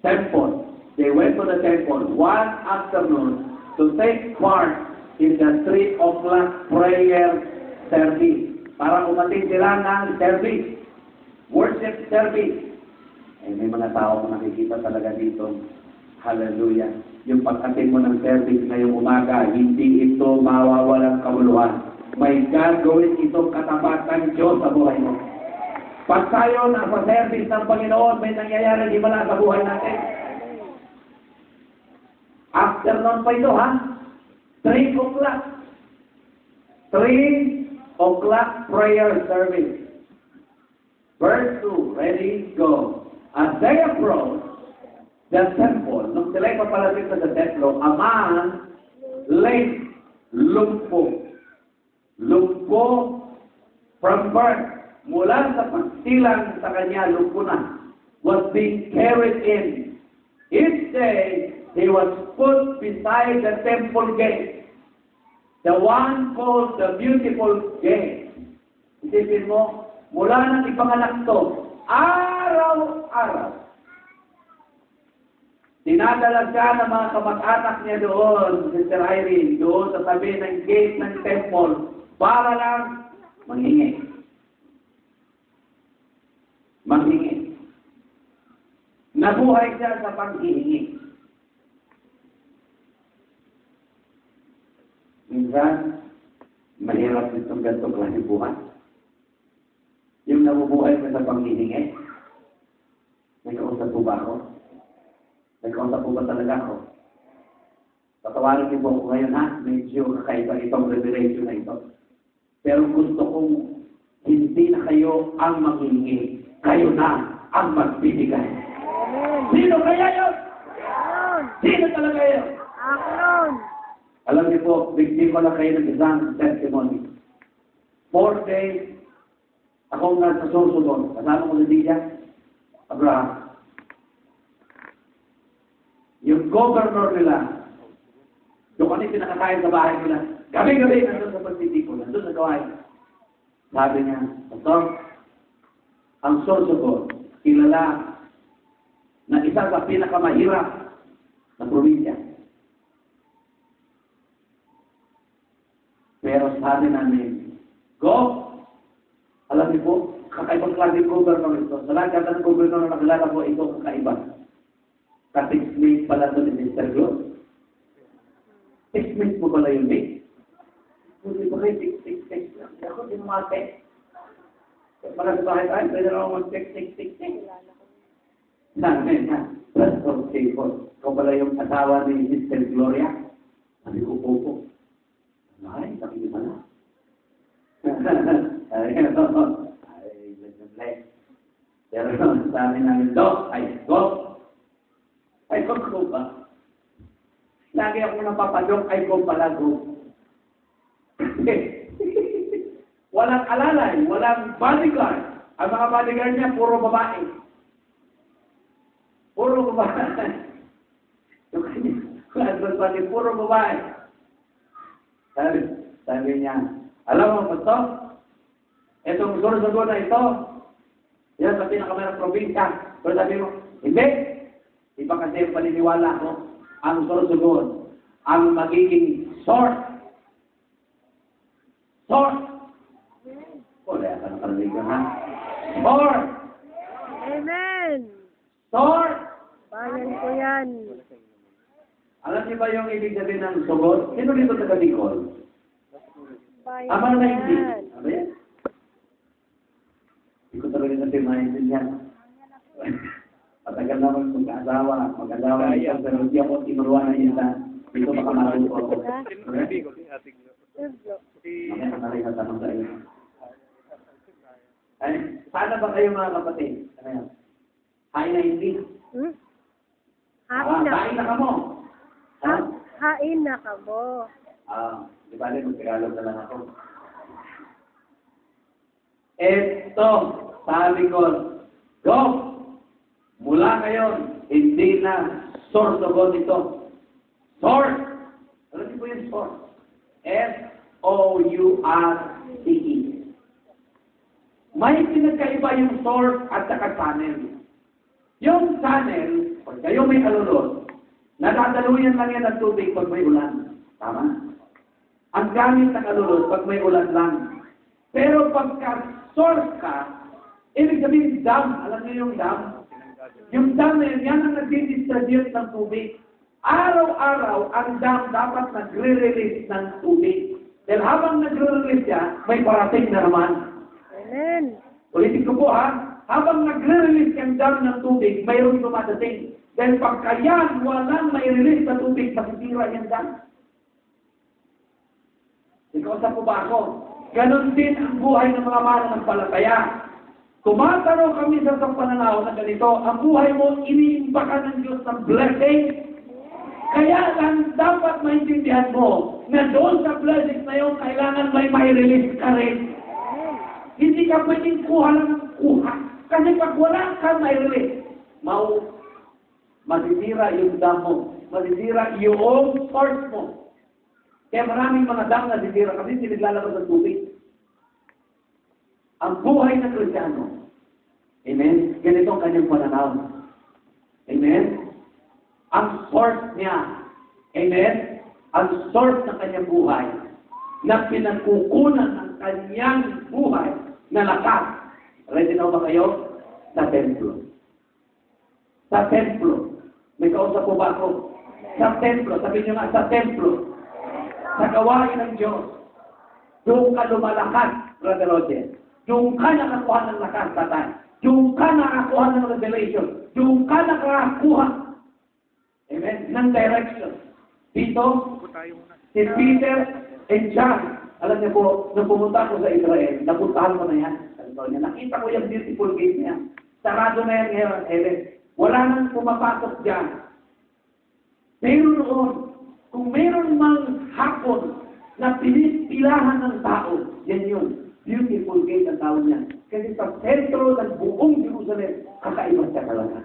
temple. They went to the temple one afternoon to take part in the 3 o'clock prayer service. Para umating sila ng service. Worship service. Eh, may mga tao na nakikita talaga dito. Hallelujah. Yung pag-attend mo ng service ngayong umaga, hindi ito mawawalang kabuluhan. May gagawin itong katapatan Diyos sa buhay mo. Pag tayo nasa service ng Panginoon, may nangyayari di mala sa buhay natin. Afternoon pa ito, ha? 3 o'clock. 3 o'clock prayer service. Verse 2, ready, go. As they approached the temple, nung sila'y papalapit sa templo, a man lay lumpo from birth, mula sa pagsilang sa kanya, lumpo na, was being carried in. Each day, he was put beside the temple gate, the one called the Beautiful Gate. Isipin mo, mula nang ipanganak to, araw-araw, dinadala siya ng mga kamag-anak niya doon, Sister Irene, doon sa tabi ng gate ng temple, para lang manghingi. Manghingi. Nabuhay siya sa paghihingi. Minsan, mahirap itong ganitong klase buhay. Yung nabubuhay ka sa panghihingi, may kausap po ba ako? May kausap po ba talaga ako? Patawarin niyo po ako ngayon, ha? Medyo kakaiba itong revelation na ito. Pero gusto kong hindi na kayo ang manghihingi. Kayo na ang magbibigay. Sino kaya yun? Sino talaga yun? Ako nun. Alam niyo po, bigyan ko na kayo ng isang testimony. 4 days, ako nga sa susunod. Kasama ko si Diya, Abraham. Yung governor nila, doon kami pinakakain sa bahay nila. Gabi-gabi, nandun sa pagtitiko, nandun sa gawain. Sabi niya, Pastor, ang Sorsogon, kilala na isa sa pinakamahirap na probinsya. Pero sabi namin, go! Alam niyo po, kakaibang klaseng governor ito. Sa lahat ng governor na nakilala po, ito kakaiba. Ka-6 pala ito ni Mr. Glow. 6 months po pala yun, eh. Hindi ba kayo 6. Ako, di mate. Para sa bahay tayo, pwede na ako mag-6. Sabi na, Pastor Staples, ikaw pala yung asawa ni Sister Gloria. Sabi ko po. Ay, sabi ko na. Ay, let's bless. Pero sabi namin, Dok, ay, go. Ay, go ba? Lagi ako napapadok, ay, go pala, go. Walang alalay, walang bodyguard. Ang mga bodyguard niya, puro babae. Puro babae. Puro babae. Sabi niya, alam mo ba ito? Itong Sorsogon na ito, yan sa pinakamayang probinsya. Pero sabi mo, hindi. Iba kasi yung paniniwala ko, ang Sorsogon, ang magiging source. Wala ka nakarinig ka, ha? Source! Amen. Source! Bayan ko yan. Alam niyo ba yung ibig sabihin ng Sogon? Sino dito sa Bicol? Bayan Ama ko na hindi. yan. Ano yan? Hindi ko talaga natin maintindihan. Patagal naman mag-asawa ito, pero hindi ako tinuruan na yun sa dito makamalo ko ako. Mamaya ka na tanong sa iyo. Ay, paano ba kayo mga kapatid? Ano yan? Hain na hindi? Hain na. Hain na ka mo. Hain na ka mo. Di ba mag-Tagalog na lang ako. Eto, sabi ko, go! Mula ngayon, hindi na Sorsogon ito. Source! Ano po yung source? S-O-U-R-C-E. May pinagkaiba yung source at saka channel. Yung tunnel, pag kayo may alulot, nadadaluyan lang yan ng tubig pag may ulan. Tama? Ang gamit ng alulot pag may ulan lang. Pero pagka source ka, ibig sabihin dam. Alam niyo yung dam? Yung dam na yan ang nag-distribute ng tubig. Araw-araw, ang dam dapat nagre-release ng tubig. Dahil habang nagre-release siya, may parating na naman. Amen. Ulitin ko po ha, habang nagre-release ang dam ng tubig, mayroong dumadating. Dahil pagka yan, walang may release na tubig, masisira yung dam. Ikaw sa po ba ako? Ganon din ang buhay ng mga mananampalataya. Tumataro kami sa pananaw na ganito, ang buhay mo, iniimbakan ng Diyos ng blessing. Kaya lang dapat maintindihan mo na doon sa blessing na yun, kailangan may release ka rin. Hindi ka pwedeng kuha lang ng kuha. Kasi pag wala ka may release, masisira yung dam mo. Masisira yung source mo. Kaya maraming mga dam na sisira kasi siniglalabas ng tubig. Ang buhay ng Kristiyano, amen? Ganito ang kanyang pananaw. Amen? Ang source niya, amen? Ang source ng kanyang buhay na pinagkukunan ng kanyang buhay na lakas. Ready na ba kayo? Sa templo. Sa templo. May kausap po ba ako? Sa templo. Sabihin nyo nga, sa templo. Sa gawain ng Diyos. Doon ka lumalakas, Brother Roger. Doon ka nakakuha ng lakas, tatay. Doon ka nakakuha ng revelation. Doon ka nakakuha, amen, ng direction. Dito, si Peter and John, alam niyo po, nung pumunta ko sa Israel, napuntahan ko na yan. Nakita ko yung beautiful gate niya. Sarado na yan ngayon, heaven. Wala nang pumapasok dyan. Pero noon, kung meron mang hapon na pinipilahan ng tao, yan yun. Beautiful gate ang tawag niya. Kasi sa sentro ng buong Jerusalem, kakaiba siya talaga.